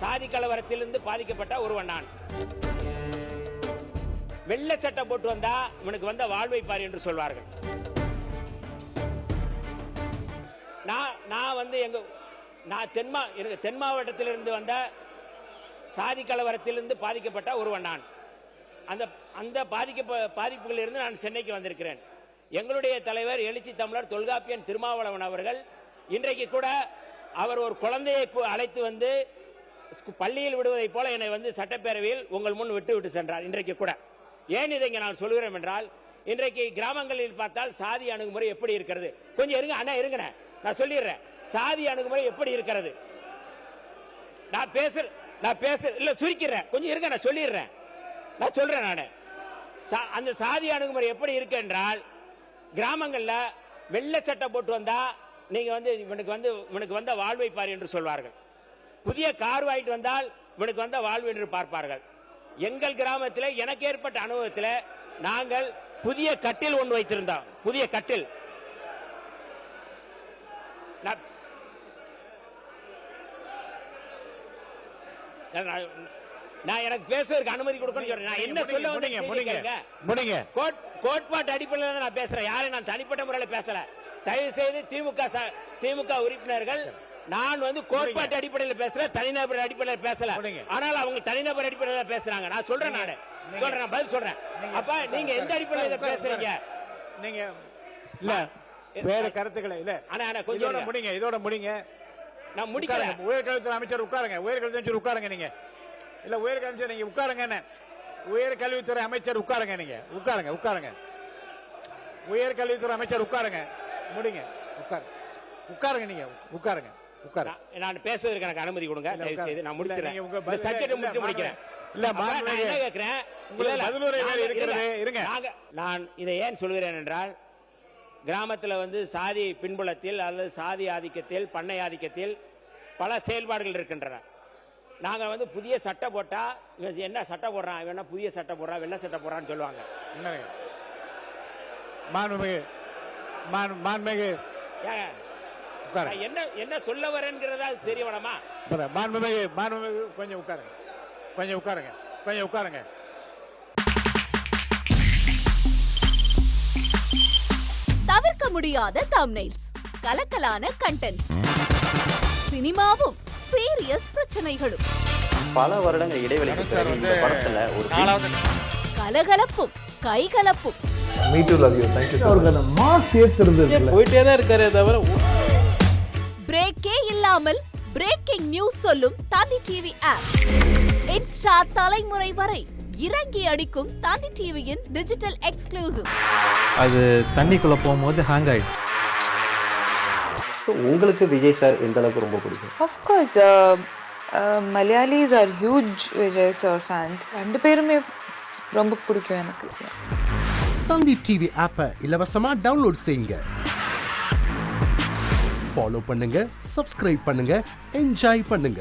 சாதி கலவரத்திலிருந்து பாதிக்கப்பட்ட ஒருவன் நான். வெள்ளை சட்டை போட்டு வந்தா இவனுக்கு வந்த வாழ்வை பார் என்று சொல்வார்கள். நான் வந்து எனக்கு தென் மாவட்டத்திலிருந்து வந்த சாதி கலவரத்திலிருந்து பாதிக்கப்பட்ட ஒருவன் நான். அந்த பாதிப்புகளிலிருந்து நான் சென்னைக்கு வந்திருக்கிறேன். எங்களுடைய தலைவர் எழுச்சி தமிழர் தொல்காப்பியன் திருமாவளவன் அவர்கள் இன்றைக்கு கூட அவர் ஒரு குழந்தையை அழைத்து வந்து பள்ளியில் விடுவதை போல என்னை வந்து சட்டப்பேரவையில் உங்கள் முன் விட்டு சென்றார். இன்றைக்கு கூட ஏன் இதை நான் சொல்கிறேன் என்றால், இன்றைக்கு கிராமங்களில் பார்த்தால் சாதி அணுகுமுறை எப்படி இருக்கிறது. கொஞ்சம் இருங்க அண்ணா, இருங்க, நான் சொல்லிடுறேன். சாதி அணுகுமுறை எப்படி இருக்கிறது நான் பேச இல்ல சுருக்கிறேன், கொஞ்சம் இருங்க, நான் சொல்லிடுறேன். நான் சொல்றேன். அந்த சாதி அணுகுமுறை எப்படி இருக்கு என்றால், கிராமங்கள்ல வெள்ளை சட்டை போட்டு வந்தா நீங்க வந்து இவனுக்கு வந்த வாழ்வை பார் என்று சொல்வார்கள். புதிய கார் வாங்கிட்டு வந்தால் இவனுக்கு வந்த வாழ்வு என்று பார்ப்பார்கள். எங்கள் கிராமத்தில் எனக்கு ஏற்பட்ட அனுபவத்தில் நாங்கள் புதிய கட்டில் ஒன்று வைத்திருந்தோம். புதிய கட்டில் நான் எனக்கு பேசுவதற்கு அனுமதி கொடுக்கணும் சொல்றேன். நான் என்ன சொல்ல வந்தீங்க? கோட்பாட்டு அடிப்படையில் நான் பேசுறேன். யாரையும் நான் தனிப்பட்ட முறையில் பேசல. தயவு செய்து திமுக உறுப்பினர்கள், நான் வந்து கோட்பாட்டு அடிப்படையில் பேசுறேன், தனிநபர் அடிப்படையில் பேசல. ஆனால் அவங்க தனிநபர் அடிப்படையில் பேசுறாங்க. நான் சொல்றேன், பதில் சொல்றேன். அப்ப நீங்க எந்த அடிப்படையில் பேசுறீங்க? நீங்க இல்ல வேற கருத்துக்களை இல்ல. ஆனா கொஞ்சம் முடிங்க, இதோட முடிங்க. நான் முடிக்கிறேன். உயர்கல்வித்துறை அமைச்சர் உட்காருங்க. உயர்கல்வி அமைச்சர் உட்காருங்க. நீங்க இல்ல உயர்கல்வி அமைச்சர் நீங்க உட்காருங்க. உயர்கல்வித்துறை அமைச்சர் உட்காருங்க. நீங்க உட்காருங்க. உயர்கல்வித்துறை அமைச்சர் உட்காருங்க. முடிங்க. உட்காருங்க. நீங்க உட்காருங்க. நான் பேசுவதற்கு எனக்கு அனுமதி கொடுங்க. தயவு செய்து நான் முடிக்கிறேன். இந்த சப்ஜெக்ட் முடிக்கிறேன். இல்ல நான் என்ன கேக்குறேன், நான் இதை ஏன் சொல்கிறேன் என்றால், கிராமத்தில் வந்து சாதி பின்புலத்தில் அல்லது சாதி ஆதிக்கத்தில், பண்ணை ஆதிக்கத்தில் பல செயல்பாடுகள் இருக்கின்றன. நாங்கள் வந்து புதிய சட்டை போட்டா இவன் என்ன சட்டை போடுறான், இவன் என்ன புதிய சட்டை போடுறான், வெள்ளை சட்டை போடுறான்னு சொல்லுவாங்க. என்ன சொல்ல வரேங்கிறதா தெரிய வேணாமா? கொஞ்சம் உட்காருங்க. தவிர்க்க முடியாத தம்ப்நெயில்ஸ், கலக்கலான கண்டென்ட்ஸ், சினிமாவும் சீரியஸ் பிரச்சனைகளும், பல வருடங்கள் இடைவெளிக்கு பிறகு இந்த படத்துல ஒரு கலகலப்பும் கைகலப்பும், போயிட்டே தான் இருக்காரே தவிர பிரேக்கே இல்லாமல் பிரேக்கிங் நியூஸ் சொல்லும் தந்தி டிவி ஆப். இன்ஸ்டா தலைமுறை வரை இறங்கி அடிக்கும் தந்தி டிவியின் டிஜிட்டல் எக்ஸ்க்ளூசிவ். அது தண்ணிக்குள்ள போகும்போது ஹேங் ஆயிடுச்சு. உங்களுக்கு விஜய் சார் எந்த அளவுக்கு ரொம்ப பிடிக்கும்? Of course, Malayalis are huge Vijay sir fans. ரெண்டு பேருமே ரொம்ப பிடிக்கும் எனக்கு. தந்தி டிவி ஆப்பை இலவசமா டவுன்லோட் செய்யுங்க. ஃபாலோ பண்ணுங்க, சப்ஸ்கிரைப் பண்ணுங்க, என்ஜாய் பண்ணுங்க.